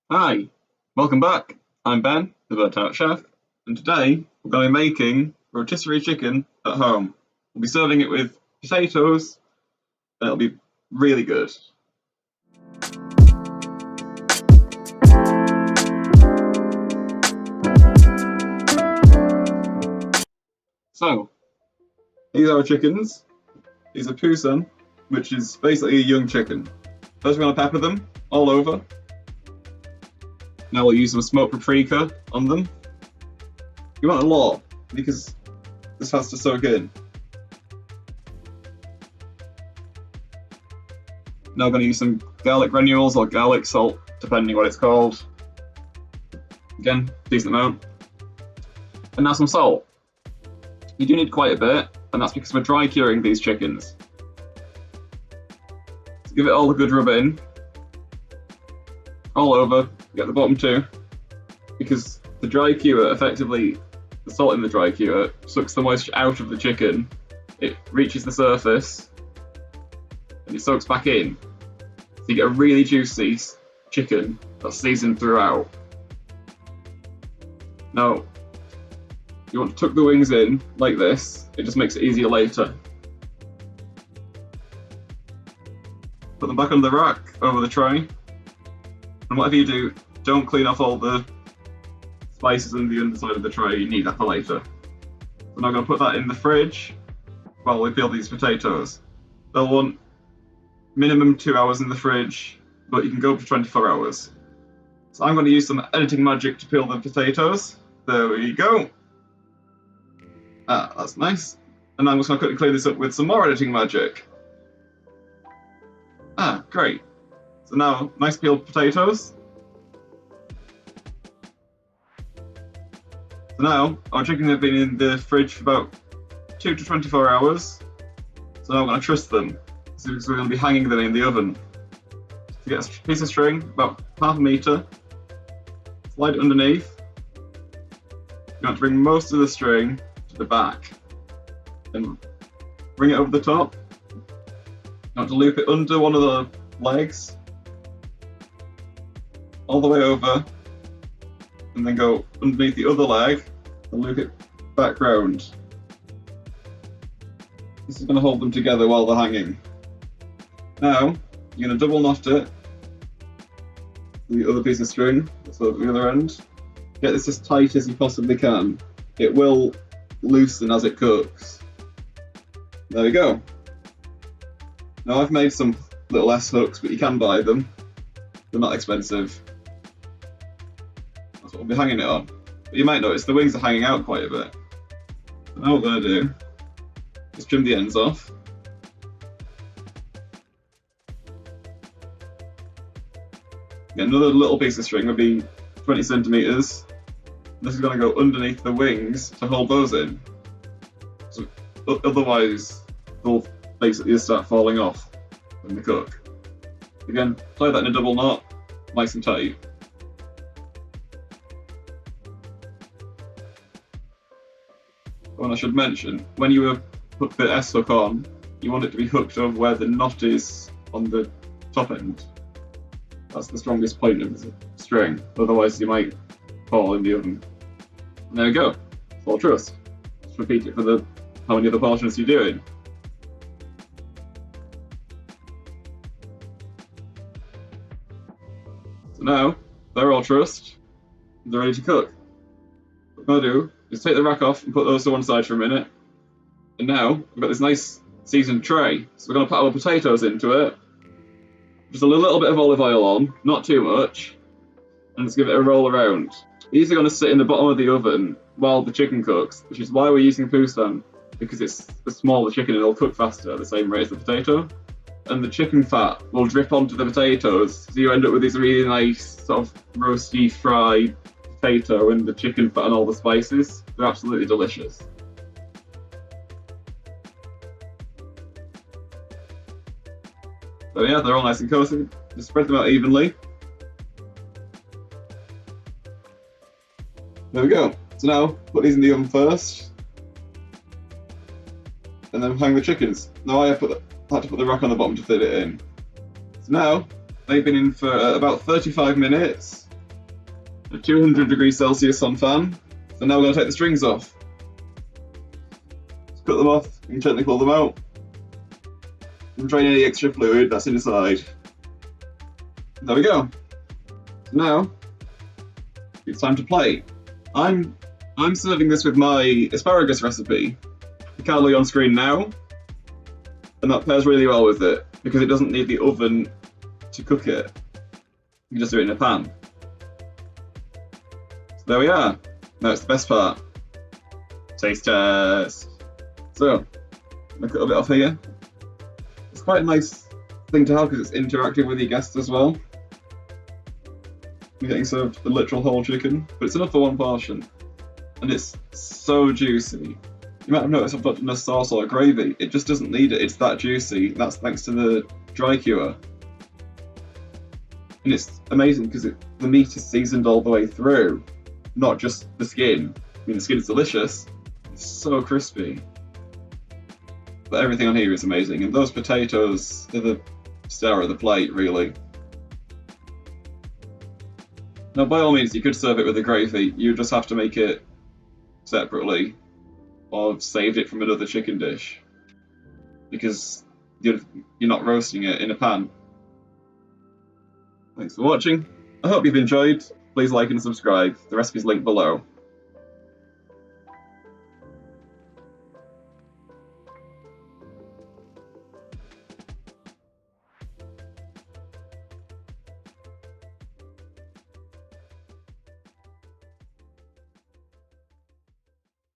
Hi, welcome back. I'm Ben, the Burnt Out Chef, and today we're going to be making rotisserie chicken at home. We'll be serving it with potatoes, and it'll be really good. So, these are our chickens. These are Poussin, which is basically a young chicken. First, we're going to pepper them all over. Now we'll use some smoked paprika on them. You want a lot, because this has to soak in. Now I'm going to use some garlic granules or garlic salt, depending what it's called. Again, decent amount. And now some salt. You do need quite a bit, and that's because we're dry curing these chickens. So give it all a good rub in. All over, get the bottom too. Because the dry cure, effectively, the salt in the dry cure sucks the moisture out of the chicken. It reaches the surface, and it soaks back in. So you get a really juicy chicken that's seasoned throughout. Now, you want to tuck the wings in like this, it just makes it easier later. Put them back on the rack over the tray. And whatever you do, don't clean off all the spices on the underside of the tray, you need that for later. So now I'm going to put that in the fridge while we peel these potatoes. They'll want minimum 2 hours in the fridge, but you can go up to 24 hours. So I'm going to use some editing magic to peel the potatoes. There we go. That's nice. And now I'm just going to quickly clean this up with some more editing magic. Great. So now, nice peeled potatoes. So now, our chicken have been in the fridge for about 2 to 24 hours. So now I'm going to truss them. So we're going to be hanging them in the oven. To get a piece of string, about half a metre. Slide it underneath. You want to bring most of the string to the back. Then bring it over the top. You want to loop it under one of the legs. All the way over, and then go underneath the other leg and loop it back round. This is going to hold them together while they're hanging. Now, you're going to double knot it, the other piece of string, so at the other end. Get this as tight as you possibly can. It will loosen as it cooks. There we go. Now I've made some little S hooks, but you can buy them. They're not expensive. That's what we'll be hanging it on. But you might notice the wings are hanging out quite a bit. So now what we're going to do is trim the ends off. Get another little piece of string, would be 20 centimetres. This is going to go underneath the wings to hold those in. So otherwise, they'll basically just start falling off when they cook. Again, tie that in a double knot, nice and tight. And I should mention, when you hook the S hook on, you want it to be hooked over where the knot is on the top end. That's the strongest point of the string, otherwise you might fall in the oven. And there we go, it's all trussed. Just repeat it for how many other portions you're doing. So now, they're all trussed, they're ready to cook. What I'm going to do is take the rack off and put those to one side for a minute. And now, we've got this nice seasoned tray. So we're going to put our potatoes into it. Just a little bit of olive oil on, not too much. And just give it a roll around. These are going to sit in the bottom of the oven while the chicken cooks, which is why we're using Poussin, because it's a smaller chicken and it'll cook faster at the same rate as the potato. And the chicken fat will drip onto the potatoes, so you end up with this really nice sort of roasty fried potato and the chicken fat and all the spices. They're absolutely delicious. So yeah, they're all nice and coated. Just spread them out evenly. There we go. So now, put these in the oven first. And then hang the chickens. Now I had to put the rack on the bottom to fit it in. So now, they've been in for about 35 minutes. a 200 degrees Celsius on fan. So now we're going to take the strings off. Just cut them off and gently pull them out. And drain any extra fluid that's inside. There we go. So now it's time to plate. I'm serving this with my asparagus recipe. The calorie on screen now, and that pairs really well with it because it doesn't need the oven to cook it. You can just do it in a pan. So there we are. Now it's the best part. Taste test. So, I cut a bit off here. It's quite a nice thing to have because it's interactive with your guests as well. You're getting served the literal whole chicken, but it's enough for one portion. And it's so juicy. You might have noticed I've put in a sauce or a gravy. It just doesn't need it. It's that juicy. That's thanks to the dry cure. And it's amazing because the meat is seasoned all the way through, not just the skin. I mean, the skin is delicious. It's so crispy. But everything on here is amazing. And those potatoes are the star of the plate, really. Now, by all means, you could serve it with a gravy. You just have to make it separately, or saved it from another chicken dish, because you're not roasting it in a pan. Thanks for watching. I hope you've enjoyed. Please like and subscribe. The recipe's linked below.